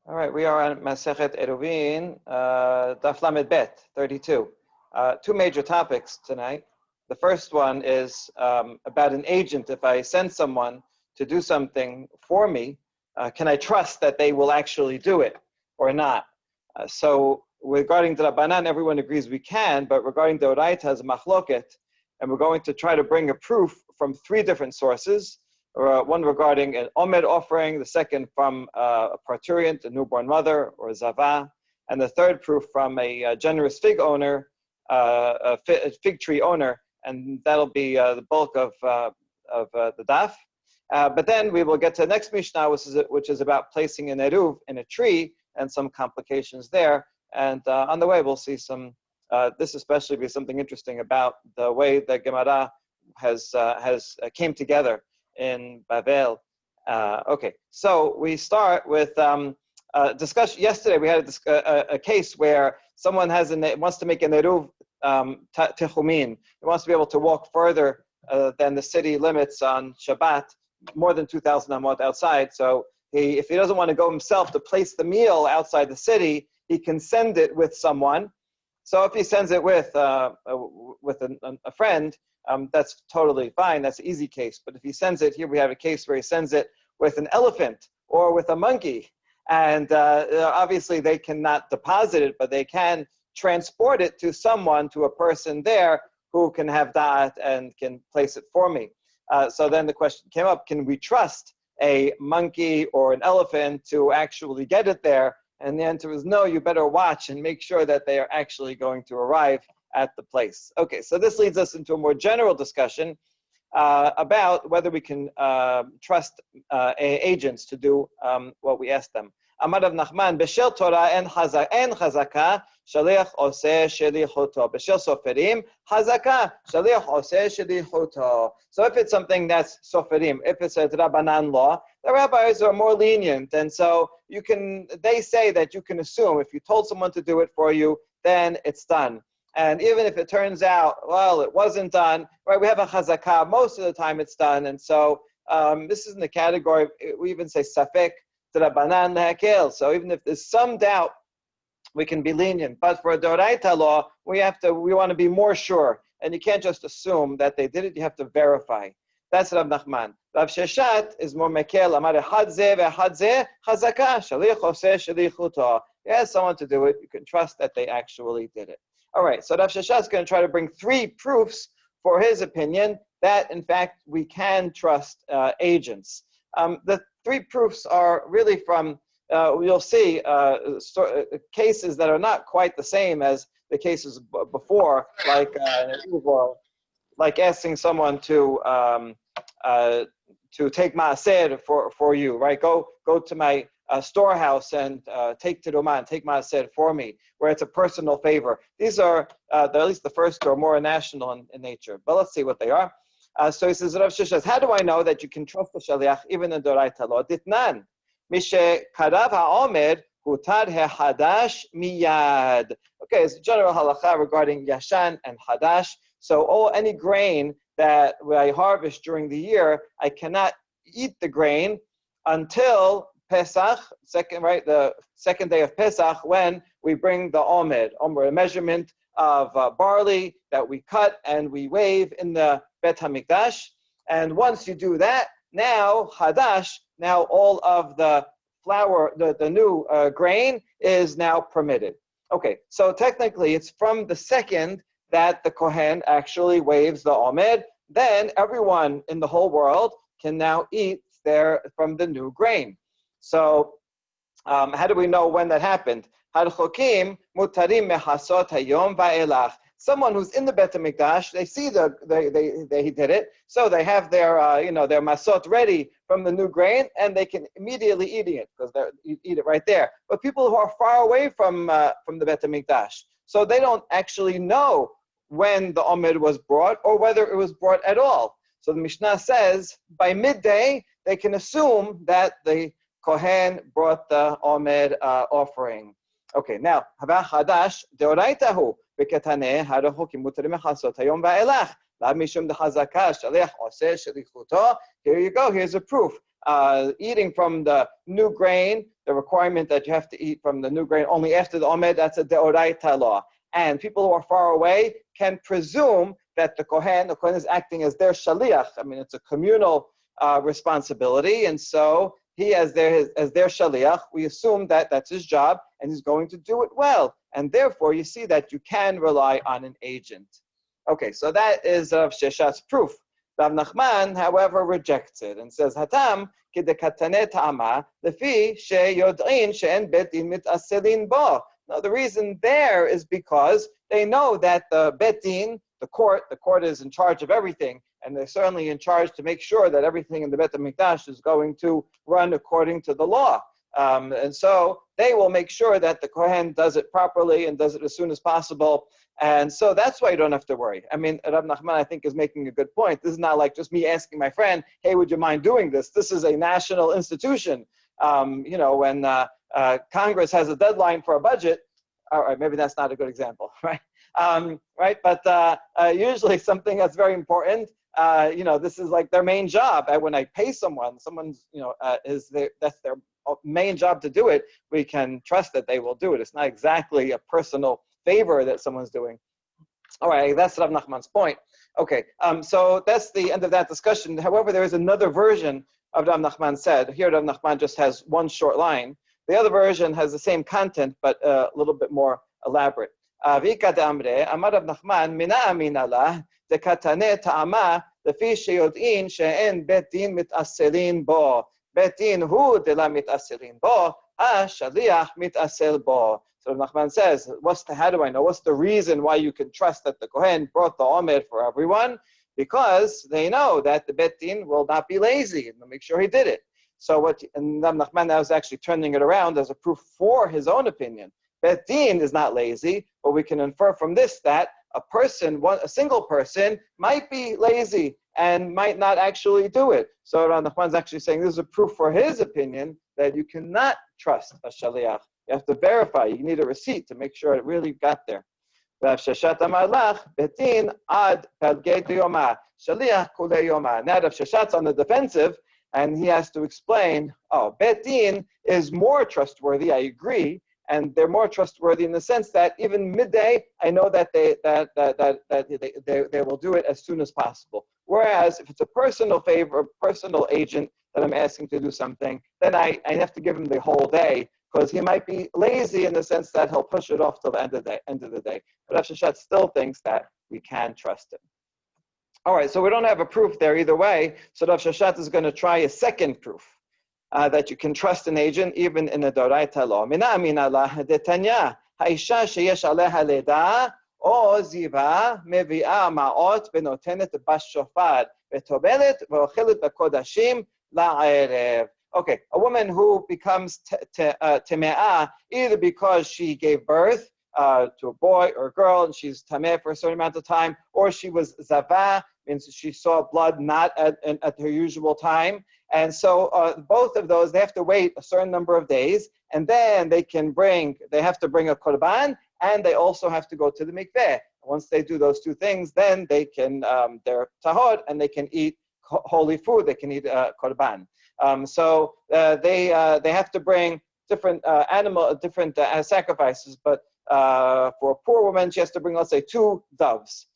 All right, we are on Masechet Eruvin, Daf Lamed Bet, 32. Two major topics tonight. The first one is about an agent. If I send someone to do something for me, can I trust that they will actually do it or not? So regarding the Rabbanan, everyone agrees we can, but regarding the Oraita as machloket, and we're going to try to bring a proof from three different sources. One regarding an omed offering, the second from a parturient, a newborn mother, or a zava, and the third proof from a generous fig owner, a fig tree owner, and that'll be the bulk of the daf. But then we will get to the next Mishnah, which is about placing an eruv in a tree and some complications there. And on the way, we'll see some. This especially be something interesting about the way the Gemara has came together in Bavel. Okay, so we start with discussion. Yesterday we had a case where someone wants to make an eruv techumin. He wants to be able to walk further than the city limits on Shabbat, more than 2,000 amot outside. So if he doesn't want to go himself to place the meal outside the city, he can send it with someone. So if he sends it with a friend, that's totally fine. That's an easy case. But if he sends it, here we have a case where he sends it with an elephant or with a monkey. And obviously they cannot deposit it, but they can transport it to someone, to a person there who can have da'at and can place it for me. So then the question came up, can we trust a monkey or an elephant to actually get it there? And the answer was no, you better watch and make sure that they are actually going to arrive at the place. Okay, so this leads us into a more general discussion about whether we can trust agents to do what we ask them. Amar Rav Nachman, B'shel Torah en chazaka, shaliach oseh shelichuto. B'shel soferim, chazaka, shaliach oseh shelichuto. So if it's something that's soferim, if it's a Rabbanan law, the rabbis are more lenient, and so they say that you can assume if you told someone to do it for you, then it's done. And even if it turns out, well, it wasn't done, right? We have a chazakah, most of the time it's done, and so this is in the category, we even say safek d'Rabbanan lehakel. So even if there's some doubt, we can be lenient. But for a doraita law, we want to be more sure, and you can't just assume that they did it, you have to verify. That's Rav Nachman. Rav Sheshat is more mekel. Amar hadze ve'hadze chazaka shalich oseh shalichuto. You ask someone to do it, you can trust that they actually did it. All right, so Rav Sheshat is going to try to bring three proofs for his opinion that, in fact, we can trust agents. The three proofs are really from, you'll see, cases that are not quite the same as the cases before, like asking someone to take maaser for you, right? Go to my storehouse and take teruman, take maaser for me, where it's a personal favor. These are, at least the first two are more national in nature. But let's see what they are. So he says, Rav Sheshet, how do I know that you can trust the shaliach even in doraita law? Ditnan, mishe karav ha'omer hutad ha'hadash miyad. Okay, it's a general halacha regarding yashan and hadash. So any grain that I harvest during the year, I cannot eat the grain until Pesach, the second day of Pesach, when we bring the omer, a measurement of barley that we cut and we wave in the Bet HaMikdash. And once you do that, now hadash, now all of the flour, the new grain is now permitted. Okay, so technically it's from the second that the Kohen actually waves the omer, then everyone in the whole world can now eat from the new grain. So how do we know when that happened? Someone who's in the Bet HaMikdash, they see he did it, so they have their their masot ready from the new grain, and they can immediately eat it because you eat it right there. But people who are far away from the Bet HaMikdash, so they don't actually know when the omer was brought or whether it was brought at all. So the Mishnah says by midday they can assume that the Kohen brought the omer offering. Okay, now haba hadash deoraitahu v'ketaneh harahu kimutrim mechasot hayom va'elach la mishum dechazaka shaliach oseh shelichuto. Here you go. Here's a proof. eating from the new grain, the requirement that you have to eat from the new grain only after the Omed, that's a Deoraita law. And people who are far away can presume that the Kohen is acting as their shaliach. I mean, it's a communal responsibility, and so he, as their shaliach, we assume that that's his job, and he's going to do it well. And therefore, you see that you can rely on an agent. Okay, so that is Rav Sheshat's proof. Rav Nachman, however, rejects it and says, "Hatam kidekatane ta'ama lefi sheyod'in she'en bet din mitaselin bo." Now, the reason there is because they know that the bet din, the court is in charge of everything, and they're certainly in charge to make sure that everything in the Bet HaMikdash is going to run according to the law. And so they will make sure that the Kohen does it properly and does it as soon as possible. And so that's why you don't have to worry. I mean, Rav Nachman, I think, is making a good point. This is not like just me asking my friend, hey, would you mind doing this? This is a national institution. When Congress has a deadline for a budget, all right, maybe that's not a good example, right? Right, but usually something that's very important, this is like their main job. When I pay someone's, that's their main job to do it, we can trust that they will do it. It's not exactly a personal favor that someone's doing. All right, that's Rav Nachman's point. Okay, so that's the end of that discussion. However, there is another version of Rav Nachman said. Here, Rav Nachman just has one short line. The other version has the same content, but a little bit more elaborate. Vika de'amre, Amar Rav Nachman, mina amina lah, dekatane ta'ama, lefi sheyod'in she'en bet din mitaselin bo. Bet din hu de la mitaselin bo, ha-shaliach mitasel bo. So Nachman says, how do I know? What's the reason why you can trust that the Kohen brought the Omer for everyone? Because they know that the Bet Din will not be lazy and they'll make sure he did it. So and Nachman now is actually turning it around as a proof for his own opinion. Bet Din is not lazy, but we can infer from this that a single person might be lazy and might not actually do it. So Nachman's actually saying this is a proof for his opinion that you cannot trust a shaliach. You have to verify. You need a receipt to make sure it really got there. Rav Sheshat amar lach, betin ad pelgei yoma, shaliach kulei yoma. Now Rav Sheshat's on the defensive, and he has to explain, Bet Din is more trustworthy, I agree, and they're more trustworthy in the sense that even midday, I know that they will do it as soon as possible. Whereas if it's a personal favor, a personal agent that I'm asking to do something, then I have to give him the whole day, because he might be lazy in the sense that he'll push it off till the end of the day. But Rav Sheshat still thinks that we can trust him. All right, so we don't have a proof there either way. So Rav Sheshat is going to try a second proof that you can trust an agent even in a Doraita law. Mina amina lah detanya haisha sheyesh aleha leda o ziva mevi'a ma'ot benotenet bashofar vetobelet ve'ochelet b'kodashim la'erev. Okay, a woman who becomes teme'ah either because she gave birth to a boy or a girl and she's tameh for a certain amount of time, or she was zavah, means she saw blood not at her usual time. And so both of those, they have to wait a certain number of days, and then they have to bring a korban, and they also have to go to the mikveh. Once they do those two things, then they can, they're tahor, and they can eat holy food, they can eat korban. So they have to bring different different sacrifices, but for a poor woman, she has to bring, let's say, 2 doves.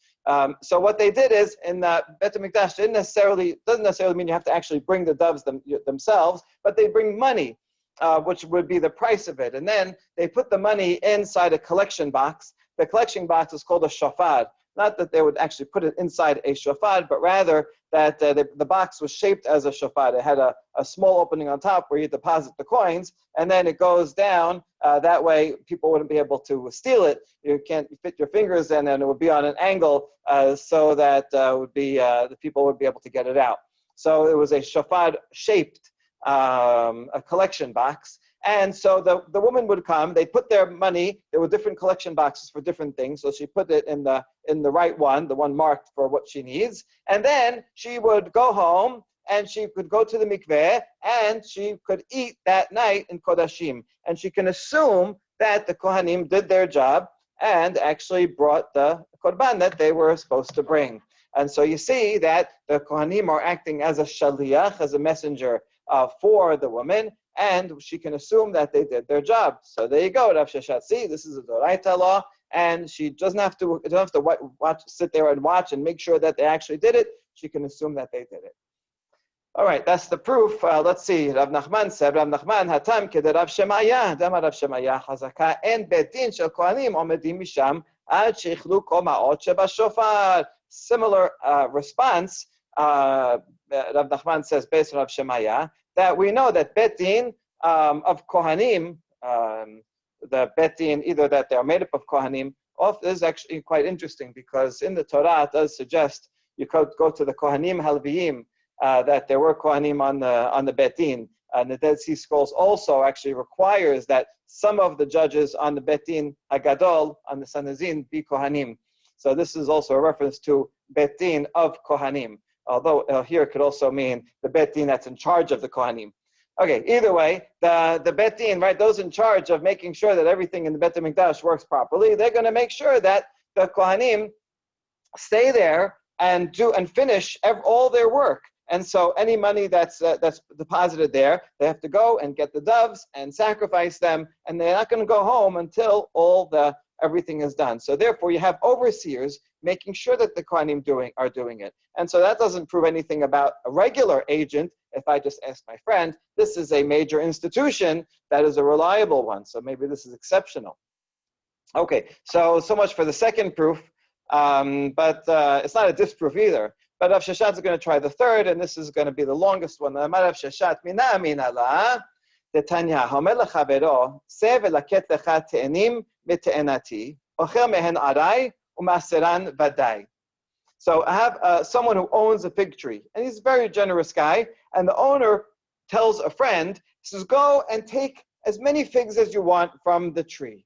So what they did is, in Bet HaMikdash, doesn't necessarily mean you have to actually bring the doves themselves, but they bring money, which would be the price of it. And then they put the money inside a collection box. The collection box is called a shofar. Not that they would actually put it inside a shofar, but rather that the box was shaped as a shofar. It had a small opening on top where you deposit the coins, and then it goes down. That way, people wouldn't be able to steal it. You can't fit your fingers in, and it would be on an angle so that the people would be able to get it out. So it was a shofar-shaped a collection box. And so the woman would come, they'd put their money, there were different collection boxes for different things, so she put it in the right one, the one marked for what she needs, and then she would go home, and she could go to the mikveh, and she could eat that night in Kodashim. And she can assume that the Kohanim did their job and actually brought the korban that they were supposed to bring. And so you see that the Kohanim are acting as a shaliach, as a messenger for the woman, and she can assume that they did their job. So there you go, Rav Sheshet. See, this is a Doraita law, and she doesn't have to sit there and watch and make sure that they actually did it. She can assume that they did it. All right, that's the proof. Let's see. Rav Nachman said, Rav Nachman hatam kede Rav Shemaya, dama Rav Shemaya chazaka en bedin shel kohanim omedim misham ad sheichlu kol ma'ot shebashofar. Similar response. Rav Nachman says, based on Rav Shemaya, that we know that bedin of kohanim, the bedin, either that they are made up of kohanim, is actually quite interesting because in the Torah it does suggest you could go to the kohanim halviyim. That there were kohanim on the bet din, and the Dead Sea Scrolls also actually requires that some of the judges on the bet din hagadol on the Sanhedrin be kohanim. So this is also a reference to bet din of kohanim. Although here it could also mean the bet din that's in charge of the kohanim. Okay, either way, the bet din, right? Those in charge of making sure that everything in the Bet HaMikdash works properly, they're going to make sure that the kohanim stay there and finish all their work. And so any money that's deposited there, they have to go and get the doves and sacrifice them, and they're not going to go home until everything is done. So therefore, you have overseers making sure that the kohanim are doing it. And so that doesn't prove anything about a regular agent. If I just ask my friend, this is a major institution that is a reliable one. So maybe this is exceptional. Okay, so much for the second proof, but it's not a disproof either. But Rav Sheshet is going to try the third, and this is going to be the longest one. Rav Sheshet, mina minala, detanya, homer lechavero, se velaket lecha te'enim mite'enati, ocher mehen arai, umaseran vadai. So I have someone who owns a fig tree, and he's a very generous guy, and the owner tells a friend, he says, go and take as many figs as you want from the tree.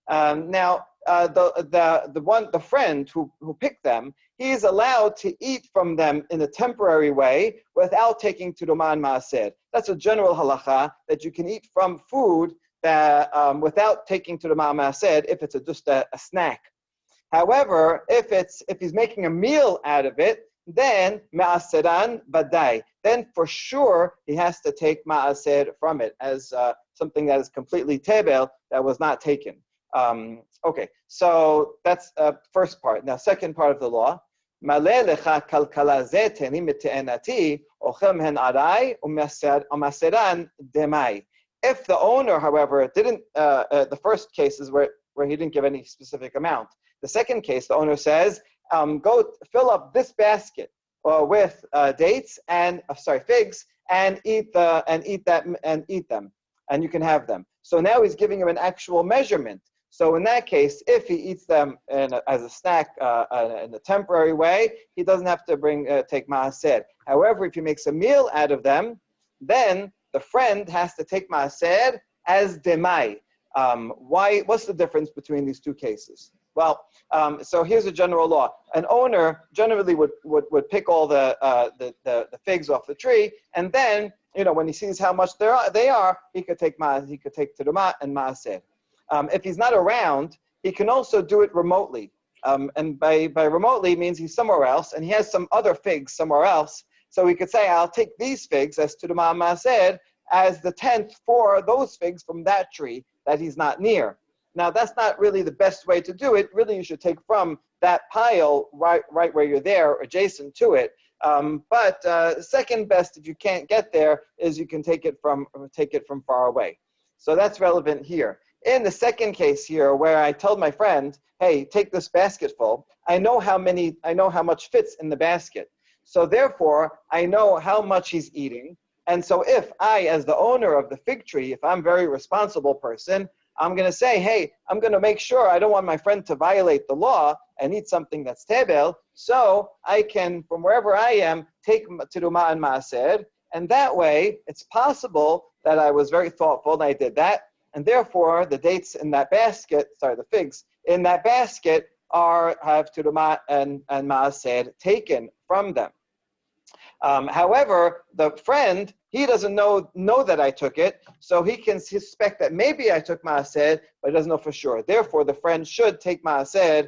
Now, the friend who picked them, he is allowed to eat from them in a temporary way without taking Terumah and Maaser. That's a general halacha, that you can eat from food that, without taking Terumah and Maaser if it's just a snack. However, if he's making a meal out of it, then Maaseran Badai. Then for sure he has to take Maaser from it as something that is completely tebel, that was not taken. Okay, so that's first part. Now, second part of the law. If the owner, however, didn't, the first case is where he didn't give any specific amount. The second case, the owner says, go fill up this basket with dates and figs, and eat them, and you can have them. So now he's giving him an actual measurement. So in that case, if he eats them as a snack in a temporary way, he doesn't have to take maaser. However, if he makes a meal out of them, then the friend has to take maaser as demai. Why? What's the difference between these two cases? Well, so here's a general law. An owner generally would pick all the figs off the tree, and then when he sees how much they are, he could take terumah and maaser. If he's not around, he can also do it remotely. And by remotely means he's somewhere else, and he has some other figs somewhere else. So he could say, I'll take these figs as Terumah and Maaser as the 10th for those figs from that tree that he's not near. Now, that's not really the best way to do it. Really, you should take from that pile right where you're there, adjacent to it. But second best, if you can't get there, is you can take it from far away. So that's relevant here. In the second case here, where I told my friend, hey, take this basket full, I know how much fits in the basket. So therefore, I know how much he's eating. And so if I, as the owner of the fig tree, if I'm a very responsible person, I'm going to say, hey, I'm going to make sure I don't want my friend to violate the law and eat something that's tebel, so I can, from wherever I am, take terumah and maaser. And that way, it's possible that I was very thoughtful and I did that. And therefore, the dates in that basket, the figs in that basket have terumah and maaser taken from them. However, the friend, he doesn't know that I took it, so he can suspect that maybe I took maaser, but he doesn't know for sure. Therefore, the friend should take maaser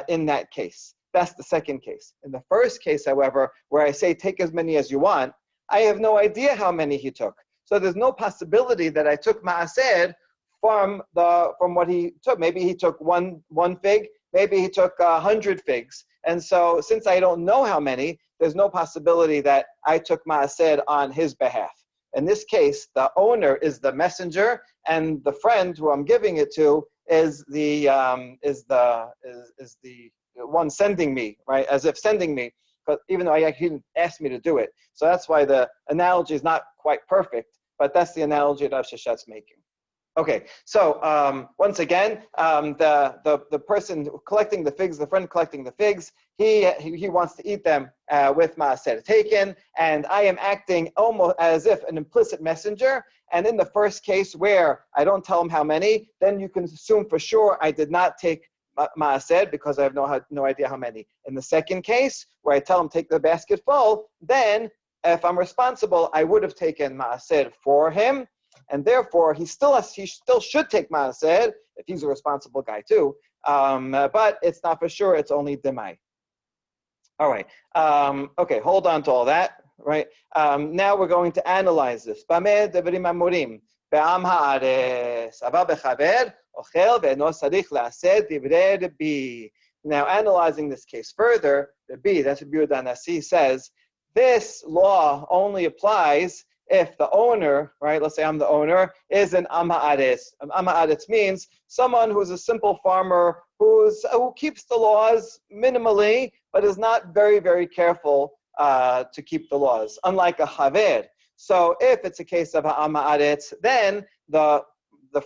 in that case. That's the second case. In the first case, however, where I say take as many as you want, I have no idea how many he took. So there's no possibility that I took ma'aseh from what he took. Maybe he took one fig, maybe he took 100 figs. And so since I don't know how many, there's no possibility that I took ma'aseh on his behalf. In this case, the owner is the messenger, and the friend who I'm giving it to is the one sending me, right? As if sending me, but even though he didn't ask me to do it. So that's why the analogy is not quite perfect, but that's the analogy that Rav Sheshet's making. Okay, so once again, the person collecting the figs, the friend collecting the figs, he wants to eat them with ma'aseh taken, and I am acting almost as if an implicit messenger. And in the first case where I don't tell him how many, then you can assume for sure I did not take ma'aseh because I have no idea how many. In the second case where I tell him take the basket full, then if I'm responsible, I would have taken ma'aseh for him. And therefore, he still should take ma'aseh if he's a responsible guy too. But it's not for sure. It's only demai. All right. Okay. Hold on to all that. Right. Now we're going to analyze this. Bameh devarim amurim be'am haaretz ava bechaver ochel ve'eno sarich la'aseh divrei Rabbi. Now analyzing this case further, Rabbi, that's what Yehuda Nasi says, this law only applies if the owner, right, let's say I'm the owner, is an am ha'aretz. Am ha'aretz means someone who's a simple farmer who keeps the laws minimally, but is not very, very careful to keep the laws, unlike a haver. So if it's a case of am ha'aretz, then the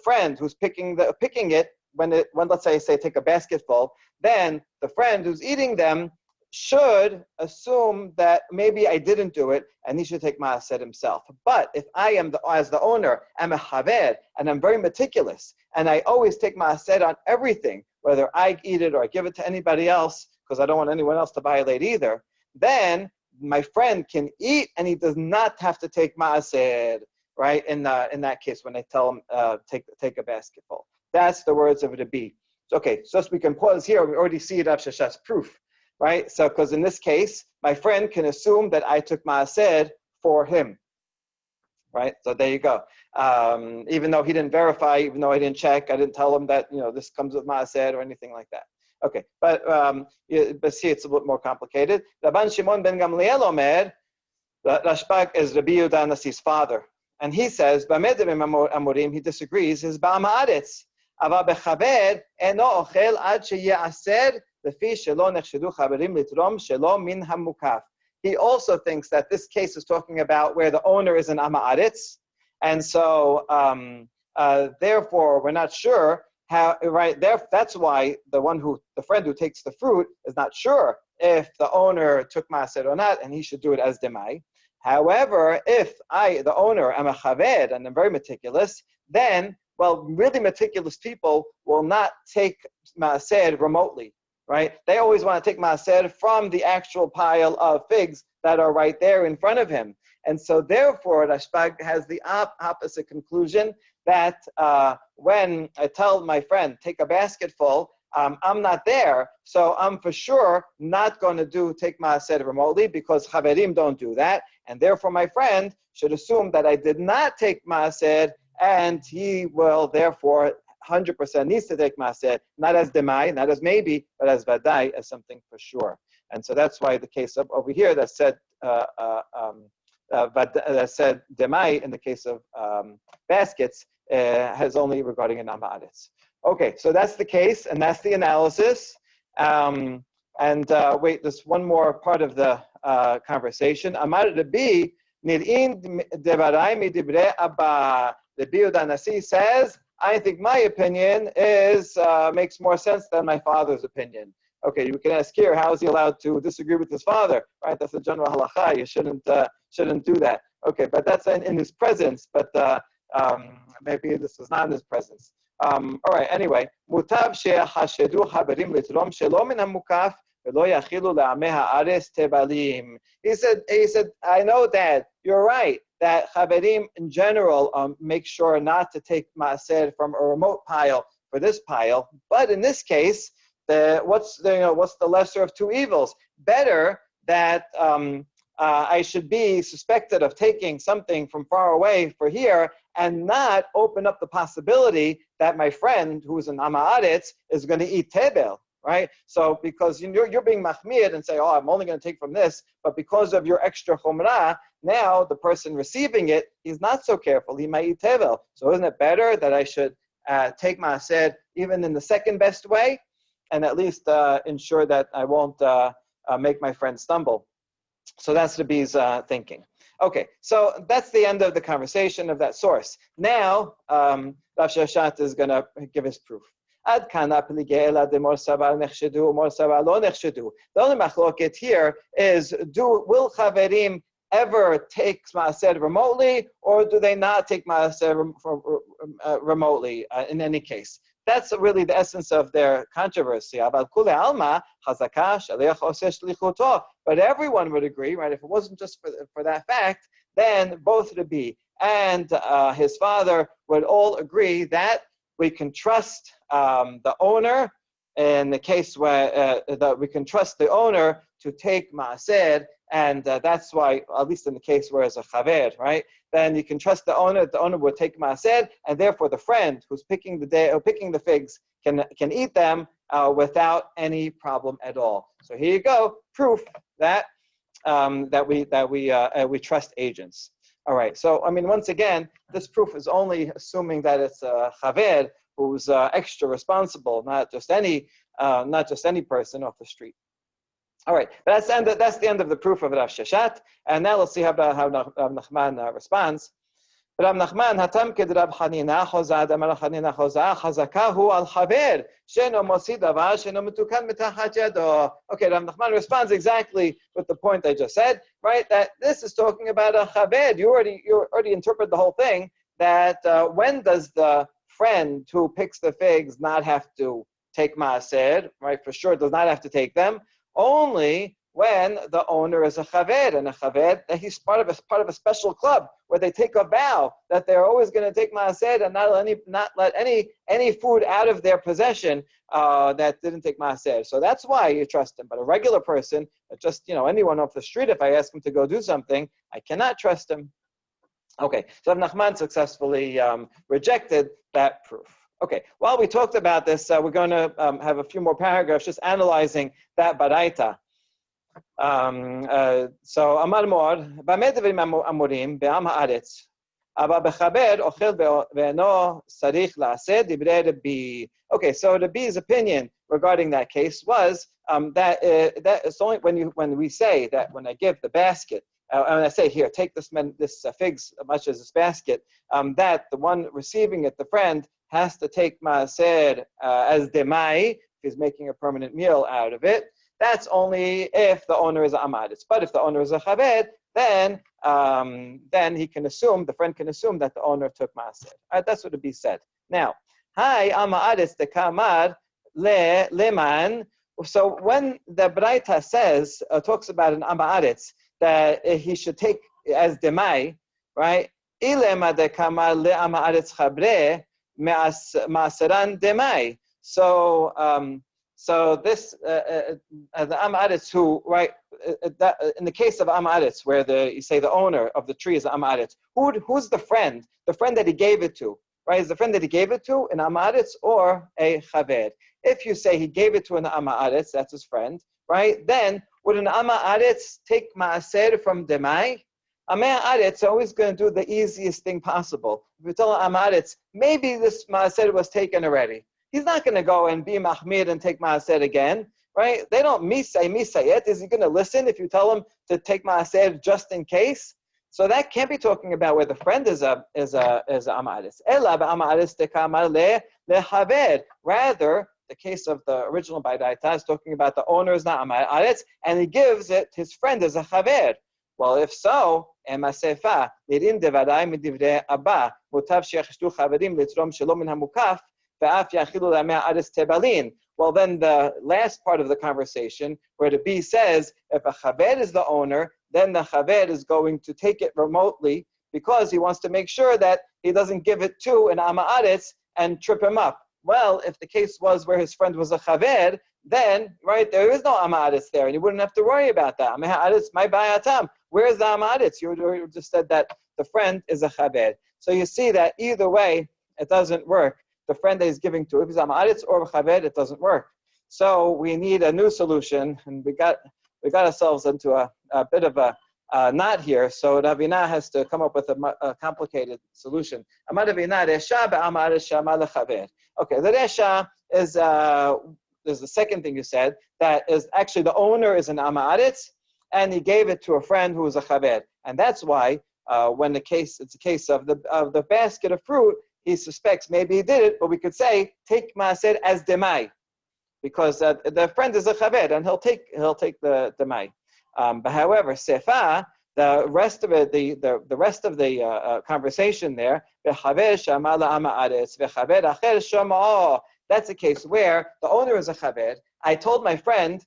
friend who's picking it, when let's say take a basket full, then the friend who's eating them should assume that maybe I didn't do it, and he should take ma'aseh himself. But if I am as the owner, I'm a haver, and I'm very meticulous, and I always take ma'aseh on everything, whether I eat it or I give it to anybody else, because I don't want anyone else to violate either, then my friend can eat, and he does not have to take ma'aseh, right? In that case, when I tell him take a basketful, that's the words of Rabbi. Okay, so we can pause here. We already see Rav Sheshet's proof. Right? So, because in this case, my friend can assume that I took ma'aseh for him. Right? So there you go. Even though he didn't verify, even though I didn't check, I didn't tell him that, this comes with ma'aseh or anything like that. Okay, but see, it's a little more complicated. Rabban Shimon ben Gamliel Omer, Rashbag is Rabbi Yehuda Nasi's father. And he says, he disagrees, is ba'am ha'aretz. Ava bechaver eno ochel ad sheye'aser. He also thinks that this case is talking about where the owner is an am ha'aretz, and so therefore we're not sure how. Right there, that's why the friend who takes the fruit is not sure if the owner took ma'aseh or not, and he should do it as demai. However, if I, the owner, am a chaver and I'm very meticulous, then really meticulous people will not take ma'aseh remotely. Right? They always want to take ma'aseh from the actual pile of figs that are right there in front of him. And so therefore, Rashbag has the opposite conclusion that when I tell my friend, take a basket full, I'm not there, so I'm for sure not going to take ma'aseh remotely because chaverim don't do that. And therefore, my friend should assume that I did not take ma'aseh, and he will therefore 100% needs to take ma'aseh, not as demai, not as maybe, but as vadai, as something for sure. And so that's why the case of over here that said demai in the case of baskets has only regarding an am ha'aretz. Okay, so that's the case, and that's the analysis. Wait, there's one more part of the conversation. Amar Rabbi nir'in devarai midibrei abba. Rabbi Yehuda Nasi says, I think my opinion makes more sense than my father's opinion. Okay, you can ask here, how is he allowed to disagree with his father? Right, that's a general halacha. You shouldn't do that. Okay, but that's in his presence. But maybe this was not in his presence. All right. Anyway, mutav shehashedu haberim litrom shelo min hamukaf velo yachilu le'amei haaretz tebalim. He said, I know, Dad, you're right that chaverim in general make sure not to take ma'aseh from a remote pile for this pile. But in this case, what's the lesser of two evils? Better that I should be suspected of taking something from far away for here and not open up the possibility that my friend who's an Ama'aretz is going to eat tebel, right? So because you're being mahmir and say, oh, I'm only going to take from this, but because of your extra chumrah, now the person receiving it, he's not so careful, he might eat tebel. So isn't it better that I should take ma'aseh even in the second best way and at least ensure that I won't make my friend stumble? So that's the B's thinking. Okay, so that's the end of the conversation of that source. Now, Rav Sheshet is going to give his proof. The only machloket here is, will chaverim ever take ma'aseh remotely, or do they not take ma'aseh remotely in any case? That's really the essence of their controversy. But everyone would agree, right? If it wasn't just for that fact, then both Rabbi and his father would all agree that we can trust the owner in the case where that we can trust the owner to take ma'aseh, and that's why, at least in the case where it's a chaver, right? Then you can trust the owner will take ma'aseh, and therefore the friend who's picking the figs can eat them without any problem at all. So here you go, proof that we trust agents. All right. So I mean, once again, this proof is only assuming that it's a chaver who's extra responsible, not just any person off the street. All right, but that's the end of the proof of Rav Sheshet. And now let's see how Nachman responds. Rav Nachman, hatam ked Rav Hanina chozad amar Hanina chozah chazakahu al chaver sheno mosi davar sheno metukan mitachat yado. Okay, Rav Nachman responds exactly with the point I just said, right? That this is talking about a chaver. You already interpret the whole thing. That when does the friend who picks the figs not have to take ma'aseh, right? For sure, does not have to take them. Only when the owner is a chaver, and a chaver that he's part of a special club where they take a vow that they're always going to take ma'aseh and not let any food out of their possession that didn't take ma'aseh. So that's why you trust him. But a regular person, just anyone off the street, if I ask him to go do something, I cannot trust him. Okay, so Nachman successfully rejected that proof. Okay, while we talked about this, we're going to have a few more paragraphs just analyzing that baraita. So, Amar Mor, B'ameh devim amurim be'am haaretz, aber b'chaber ochel ve'eno sarich la'aseh divrei Rabbi. Okay, so Rabbi's opinion regarding that case was that it's only when we say that when I give the basket, and I say here, take this figs as much as this basket, that the one receiving it, the friend, has to take maaser as demai, if he's making a permanent meal out of it. That's only if the owner is a amaretz. But if the owner is a chaver, then he can assume, the friend can assume that the owner took maaser. Right, that's what it be said. Now, hi amaretz de kamar leman. So when the Braita says, talks about an amaretz, that he should take as demai, right? Ilema de kamar le amaretz chabre maaseran demai. So this the amaretz who, right? That, in the case of amaretz, where you say the owner of the tree is amaretz, who's the friend? The friend that he gave it to, right? Is the friend that he gave it to an amaretz or a chaver? If you say he gave it to an amaretz, that's his friend, right? Then would an amaretz take maaser from demai? A ma'aretz is always going to do the easiest thing possible. If you tell an amaretz, maybe this maaser was taken already, he's not going to go and be mahmir and take maaser again, right? They don't misayet. Is he going to listen if you tell him to take maaser just in case? So that can't be talking about where the friend is a amaretz. Ela ba'amaretz tekamar lehaver. Rather, the case of the original Baraita is talking about the owner is not amaretz, and he gives it his friend as a chaver. Well, if so, emasefa nirin devarai midivrei abba mutav sheyachshtu chaverim litrom shelo min hamukaf ve'af yachilu la'me'aretz tebalin. Well, then the last part of the conversation, where the B says, if a chaver is the owner, then the chaver is going to take it remotely because he wants to make sure that he doesn't give it to an amaretz and trip him up. Well, if the case was where his friend was a chaver, then, right, there is no Amaditz there, and you wouldn't have to worry about that. My bayatam. Where's the Amaditz? You just said that the friend is a chaved. So you see that either way, it doesn't work. The friend that he's giving to, if he's Amaditz or a chaved, it doesn't work. So we need a new solution, and we got ourselves into a bit of a knot here. So Ravina has to come up with a complicated solution. Okay, the Resha is the second thing you said, that is actually the owner is an Amaretz, and he gave it to a friend who was a Chaved. And that's why when it's a case of the basket of fruit, he suspects maybe he did it, but we could say, take Maaser as Demai, because the friend is a Chaved, and he'll take the Demai. But however, Sefa, the rest of it, the rest of the conversation there, that's a case where the owner is a chaved. I told my friend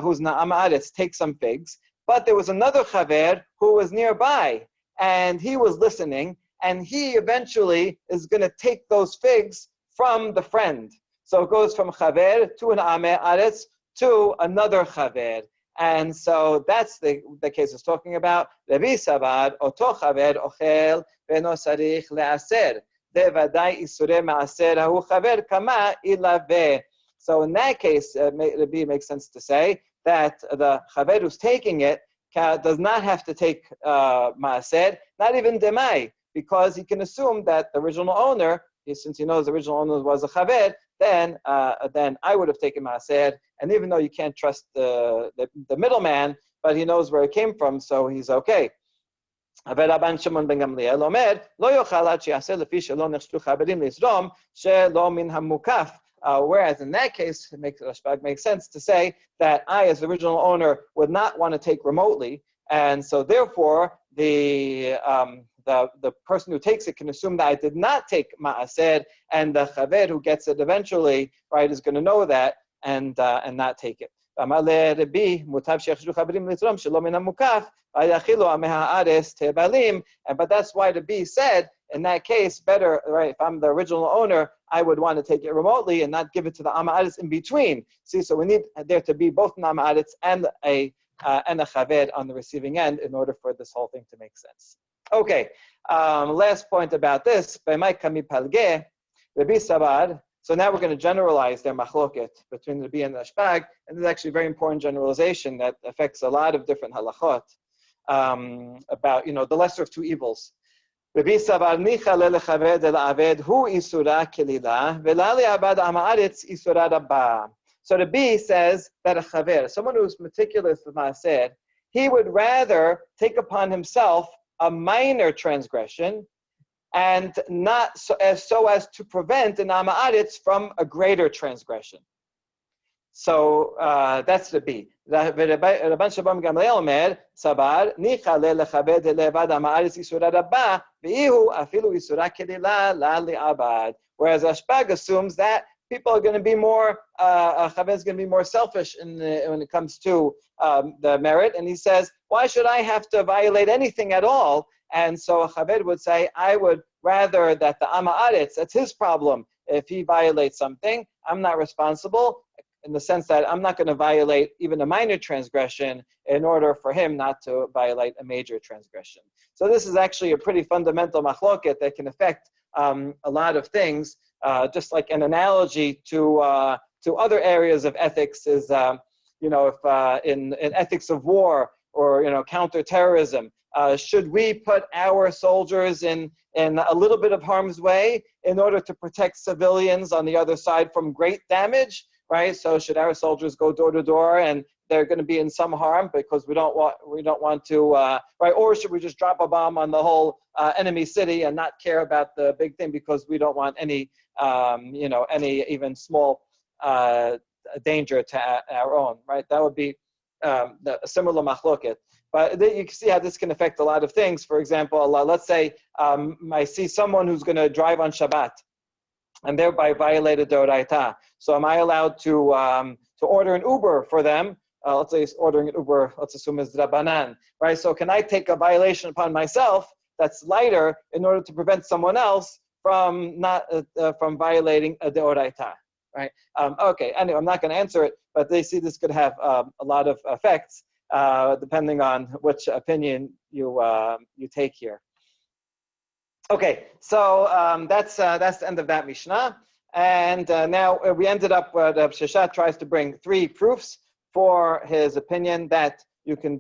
who's na'amaretz, take some figs, but there was another chaved who was nearby, and he was listening, and he eventually is going to take those figs from the friend. So it goes from chaved to an na'amaretz to another chaved. And so that's the case it's talking about. Rabbi Savad, oto chaved ochel v'no sarich le'aser. So in that case, it makes sense to say that the chaved who's taking it does not have to take maaser, not even demai, because he can assume that the original owner, since he knows the original owner was a chaved, then I would have taken maaser. And even though you can't trust the middleman, but he knows where it came from, so he's okay. Whereas in that case, it makes sense to say that I, as the original owner, would not want to take remotely, and so therefore the person who takes it can assume that I did not take ma'ased, and the chaved who gets it eventually, right, is going to know that and not take it. But that's why the B said, in that case, better, right, if I'm the original owner, I would want to take it remotely and not give it to the Amaretz in between. See, so we need there to be both an Amaretz and a Chaved on the receiving end in order for this whole thing to make sense. Okay, last point about this. So now we're going to generalize their machloket between the B and the Ashbag, and this is actually a very important generalization that affects a lot of different halachot about, the lesser of two evils. So the B says that a chaver, someone who's meticulous with maaser, he would rather take upon himself a minor transgression and not so as to prevent an ama'aretz from a greater transgression. So that's the B. Rabban Shabam Gamliel Omer, Sabar, Nicha lechaved levad ama'aretz isura rabba, v'ihu afilu isura kedila la li'abad. Whereas Ashbag assumes that people are going to be more, Chaved is going to be more selfish when it comes to the merit. And he says, why should I have to violate anything at all? And so a Chaved would say, I would rather that the Ama'aretz, that's his problem. If he violates something, I'm not responsible, in the sense that I'm not going to violate even a minor transgression in order for him not to violate a major transgression. So this is actually a pretty fundamental machloket that can affect a lot of things. Just like an analogy to other areas of ethics is, if in ethics of war or counterterrorism, should we put our soldiers in a little bit of harm's way in order to protect civilians on the other side from great damage, right? So should our soldiers go door to door and they're going to be in some harm because we don't want to, right? Or should we just drop a bomb on the whole enemy city and not care about the big thing because we don't want any even small danger to our own, right? That would be a similar machloket. But you can see how this can affect a lot of things. For example, let's say I see someone who's going to drive on Shabbat and thereby violated the Oraita. So am I allowed to order an Uber for them? Let's say ordering an Uber, let's assume is Drabanan, right? So can I take a violation upon myself that's lighter in order to prevent someone else from violating a Deoraita, right? Okay, anyway, I'm not going to answer it, but they see this could have a lot of effects depending on which opinion you take here. Okay, so that's the end of that Mishnah. And now we ended up where Sheshet tries to bring 3 proofs for his opinion that you can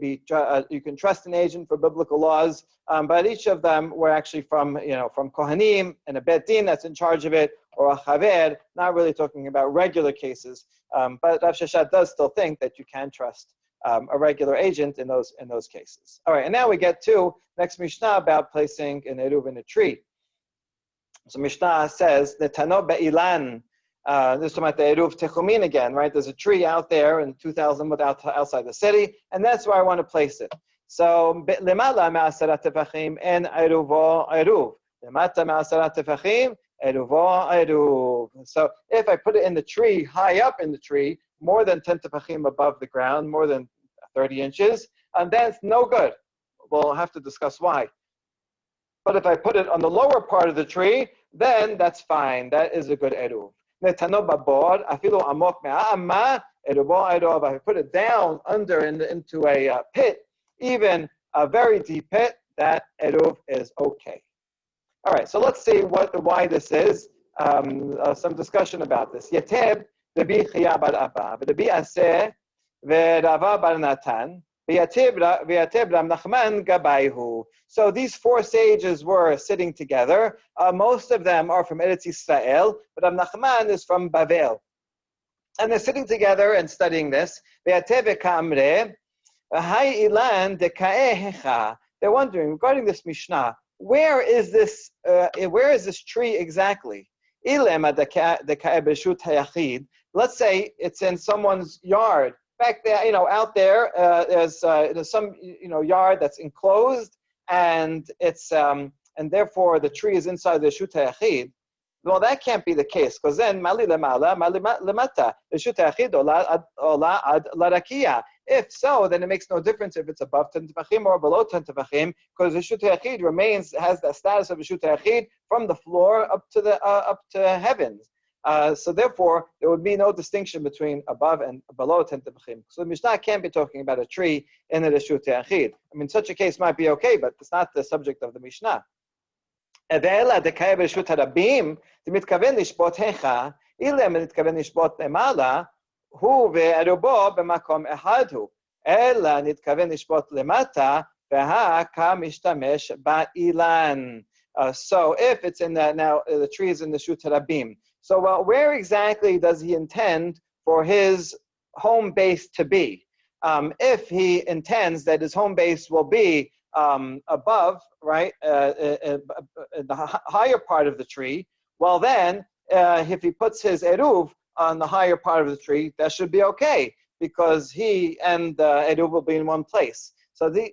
trust an agent for biblical laws, but each of them were actually from Kohanim and a Bet Din that's in charge of it, or a Chaver, not really talking about regular cases. But Rav Sheshet does still think that you can trust a regular agent in those cases. All right, and now we get to next Mishnah about placing an Eruv in a tree. So Mishnah says, Netano be'ilan. This is about the Eruv Techumin again, right? There's a tree out there in 2,000 outside the city, and that's where I want to place it. So, lemala me'asarat tefachim en eruvo eruv. Lemata me'asarat tefachim eruvo eruv. So, if I put it in the tree, high up in the tree, more than 10 tefachim above the ground, more than 30 inches, and that's no good. We'll have to discuss why. But if I put it on the lower part of the tree, then that's fine. That is a good eruv. Netano babor, afilu amok me'ama, eruvo eruv. If I put it down under into a pit, even a very deep pit, that eruv is okay. All right, so let's see why this is. Some discussion about this. Yeteb debi chaya bar abba, debi aseh ve'rava bar natan. So these 4 sages were sitting together. Most of them are from Eretz Yisrael, but Rav Nachman is from Bavel. And they're sitting together and studying this. They're wondering, regarding this Mishnah, where is this tree exactly? Let's say it's in someone's yard. Back there, out there, there's some, yard that's enclosed, and it's and therefore the tree is inside the Reshut HaYachid. Well, that can't be the case, because then mali lemala, mali lemata, Reshut HaYachid ola ad larakia. If so, then it makes no difference if it's above 10 tefachim or below 10 tefachim, because Reshut HaYachid has the status of Reshut HaYachid from the floor up to heavens. So therefore, there would be no distinction between above and below 10 tefachim. So the Mishnah can't be talking about a tree in the Reshut HaYachid. I mean, such a case might be okay, but it's not the subject of the Mishnah. So if it's in that now, the tree is in the Reshut HaRabim. So where exactly does he intend for his home base to be? If he intends that his home base will be above, right, the higher part of the tree, well then, if he puts his eruv on the higher part of the tree, that should be okay, because he and the eruv will be in one place. So in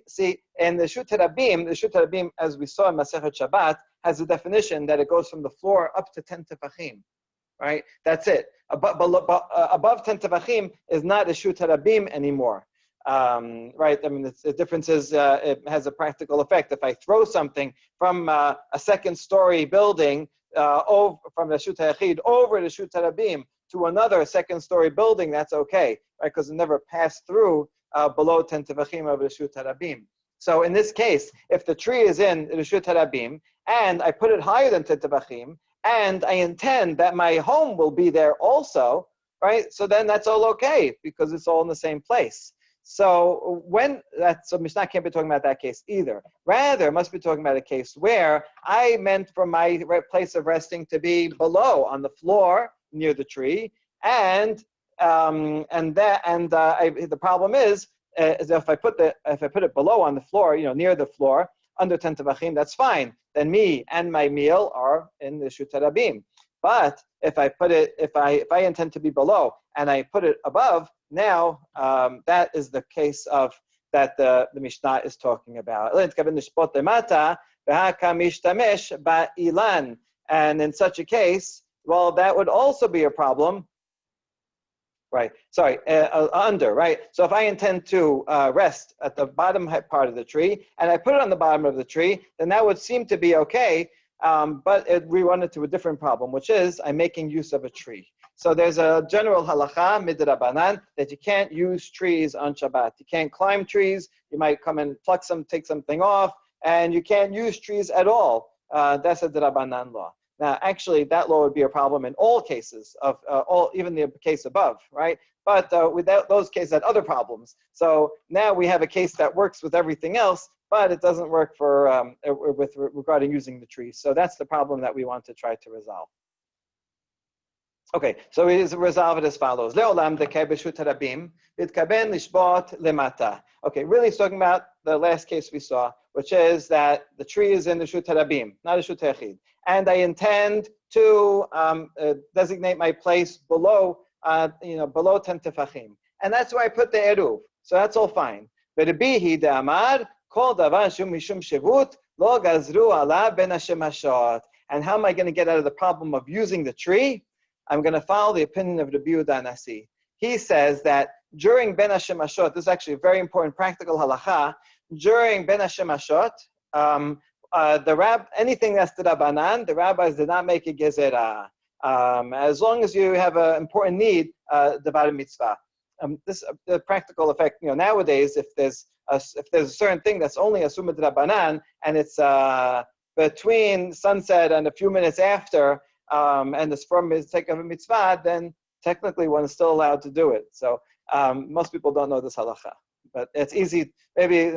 the Reshut HaRabim, as we saw in Masechet Shabbat, has a definition that it goes from the floor up to 10 tefachim. Right, that's it. Above 10 tefachim is not Reshut HaRabim anymore. Right, I mean, the difference is it has a practical effect. If I throw something from a second-story building from Reshut HaYachid over Reshut HaRabim to another second-story building, that's okay, right? Because it never passed through below 10 tefachim of Reshut HaRabim. So in this case, if the tree is in Reshut HaRabim and I put it higher than 10 tefachim, and I intend that my home will be there also, right? So then that's all okay, because it's all in the same place. So so Mishnah can't be talking about that case either. Rather, it must be talking about a case where I meant for my place of resting to be below, on the floor near the tree, and the problem is if I put it below on the floor, near the floor, under 10 tefachim, that's fine. Then me and my meal are in the Reshut HaRabim. But if I intend to be below and I put it above, now that is the case of that the Mishnah is talking about. And in such a case, well, that would also be a problem. Right. Sorry, under, right? So if I intend to rest at the bottom part of the tree, and I put it on the bottom of the tree, then that would seem to be okay, but we run into a different problem, which is I'm making use of a tree. So there's a general halacha midrabanan that you can't use trees on Shabbat. You can't climb trees. You might come and pluck some, take something off, and you can't use trees at all. That's a drabanan law. Now, actually, that law would be a problem in all cases of all, even the case above, right? But without those cases, had other problems. So now we have a case that works with everything else, but it doesn't work for regarding using the trees. So that's the problem that we want to try to resolve. Okay, so we resolve it as follows. Leolam dekei b'shut harabim vitkaben lishbot lemata. Okay, really it's talking about the last case we saw, which is that the tree is in the shut harabim, not a shut hechid, and I intend to designate my place below, below 10 tefachim, and that's why I put the eruv. So that's all fine. But Rabbi Amar kol davar shum mishum shevut lo gazru ala ben hashemashot. And how am I going to get out of the problem of using the tree? I'm going to follow the opinion of Rabbi Yehuda Nasi. He says that during Ben Hashemashot, this is actually a very important practical halacha. During Ben Hashemashot, anything that's the Rabbanan, the rabbis did not make a gezerah. As long as you have an important need, the bar mitzvah. The practical effect, nowadays, if there's a certain thing that's only a summa Rabbanan and it's between sunset and a few minutes after, and it's from the sake of a mitzvah, then technically one is still allowed to do it. So most people don't know this halacha, but it's easy. Maybe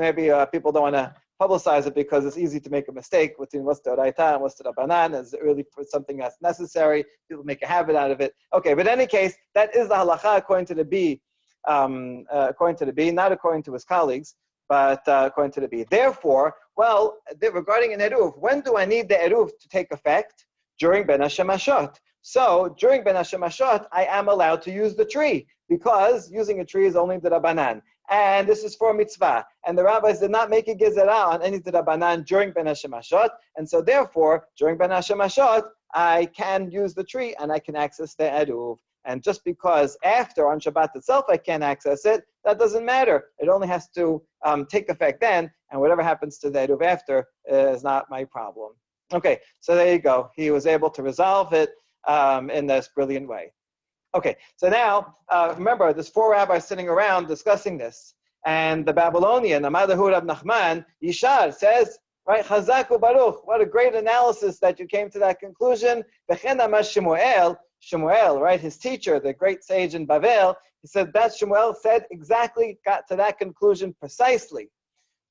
people don't want to publicize it because it's easy to make a mistake between what's the Raita and what's the Rabbanan. Is it really something that's necessary? People make a habit out of it. Okay, but in any case, that is the halacha according to the B, not according to his colleagues, but according to the B. Therefore, regarding an eruv, when do I need the eruv to take effect? During Ben Hashemashot. So during Ben Hashemashot, I am allowed to use the tree because using a tree is only the Rabbanan. And this is for mitzvah. And the rabbis did not make a gezerah on any Rabbanan during Ben Hashemashot. And so therefore, during Ben Hashemashot, I can use the tree and I can access the eruv. And just because after on Shabbat itself I can't access it, that doesn't matter. It only has to take effect then, and whatever happens to the eruv after is not my problem. Okay, so there you go. He was able to resolve it in this brilliant way. Okay, so now, remember, there's 4 rabbis sitting around discussing this. And the Babylonian, Amadahu Rab Nachman, Yishar, says, right, Chazaku Baruch, what a great analysis that you came to that conclusion. V'chen amar Shemuel, right, his teacher, the great sage in Bavel, he said that Shemuel said got to that conclusion precisely.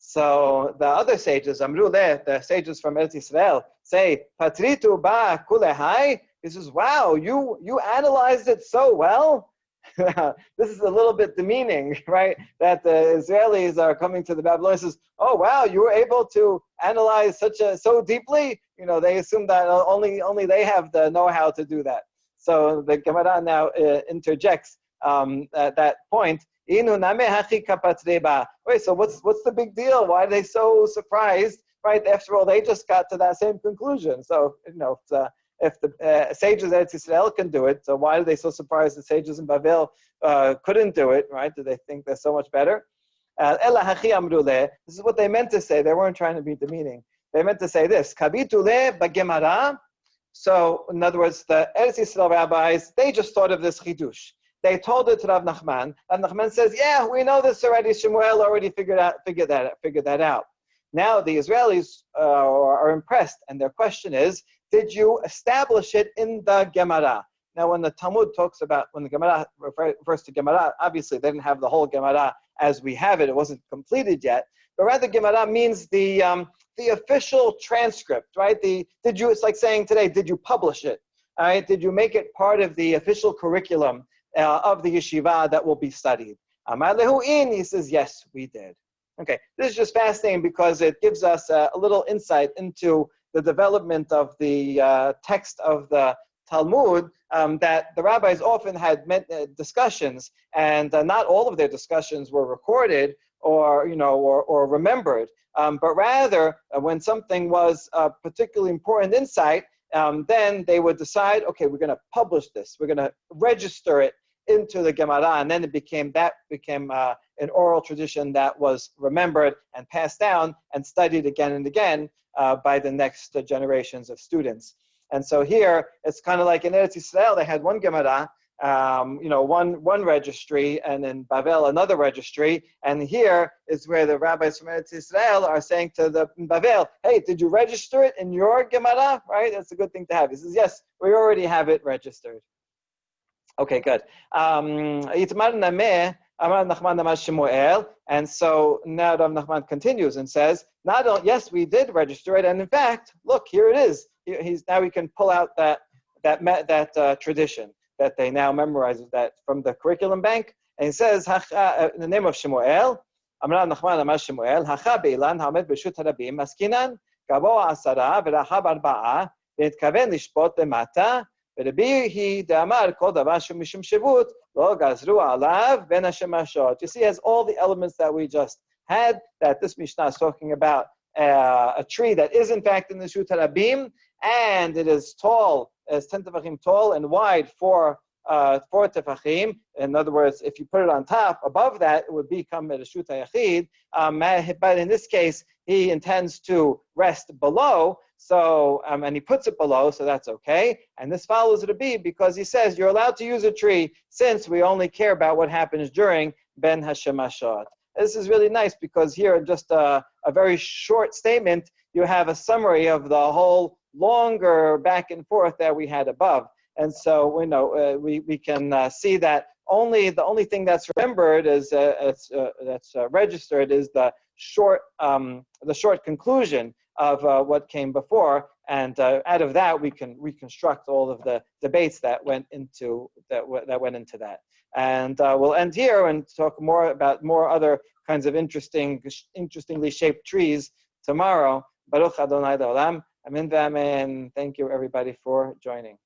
So the other sages, Amruleh, the sages from Eretz Yisrael, say, Patritu ba kulehai. He says, wow, you analyzed it so well. This is a little bit demeaning, right? That the Israelis are coming to the Babylonians and says, oh wow, you were able to analyze so deeply. They assume that only they have the know-how to do that. So the Gemara now interjects at that point. Wait, so what's the big deal? Why are they so surprised? Right? After all, they just got to that same conclusion. So if the sages at Israel can do it, so why are they so surprised the sages in Bavel couldn't do it? Right? Do they think they're so much better? This is what they meant to say. They weren't trying to be demeaning. They meant to say this: Kabitule bagemara. So, in other words, the Eretz Yisrael rabbis, they just thought of this chidush. They told it to Rav Nachman. Rav Nachman says, yeah, we know this already. Shemuel already figured that out. Now the Israelis are impressed, and their question is, did you establish it in the Gemara? Now, when the Talmud talks about, when the Gemara refers to Gemara, obviously they didn't have the whole Gemara as we have it. It wasn't completed yet. But rather, Gemara means the official transcript, right? It's like saying today, did you publish it? All right? Did you make it part of the official curriculum of the yeshiva that will be studied? Amar lehu'in, he says, yes, we did. Okay, this is just fascinating because it gives us a little insight into the development of the text of the Talmud, that the rabbis often had discussions, and not all of their discussions were recorded or remembered, but rather when something was a particularly important insight, then they would decide, okay, we're going to publish this, we're going to register it into the Gemara, and then it became an oral tradition that was remembered and passed down and studied again and again by the next generations of students. And so here, it's kind of like in Eretz Yisrael, they had one Gemara, one registry, and in Bavel another registry. And here is where the rabbis from Eretz Yisrael are saying to the Bavel, hey, did you register it in your Gemara? Right? That's a good thing to have. He says, yes, we already have it registered. Okay, good. And so now Rav Nachman continues and says, yes, we did register it, and in fact, look, here it is. Now we can pull out that tradition that they now memorize that from the curriculum bank. And he says, in the name of Shemuel, Amar Nachman Amar Shemuel, Hacha Beilan Hamed B'Shut Harabim Maskinan Gabo Asara V'Rachab Arba'a V'Nitkaven Lishpot Lemata V'Rebi De'Amar Kol Davar Mishum Shevut Lo Gazru Alav Ben Hashemashot. You see, it has all the elements that we just had, that this Mishnah is talking about a tree that is in fact in the Shut Harabim, and it is tall, as 10 tefachim tall and wide for 4 tefachim. In other words, if you put it on top, above that, it would become a Reshut HaYachid. But in this case, he intends to rest below, so and he puts it below, so that's okay. And this follows Rabbi because he says you're allowed to use a tree since we only care about what happens during Ben Hashemashot. This is really nice because here, in just a very short statement, you have a summary of the whole longer back and forth that we had above. And so we know we can see that the only thing that's remembered is that's registered is the short conclusion of what came before, and out of that we can reconstruct all of the debates that went into that. And we'll end here and talk more about more other kinds of interestingly shaped trees tomorrow. Baruch Adonai Olam. Amen. Amen. Thank you everybody for joining.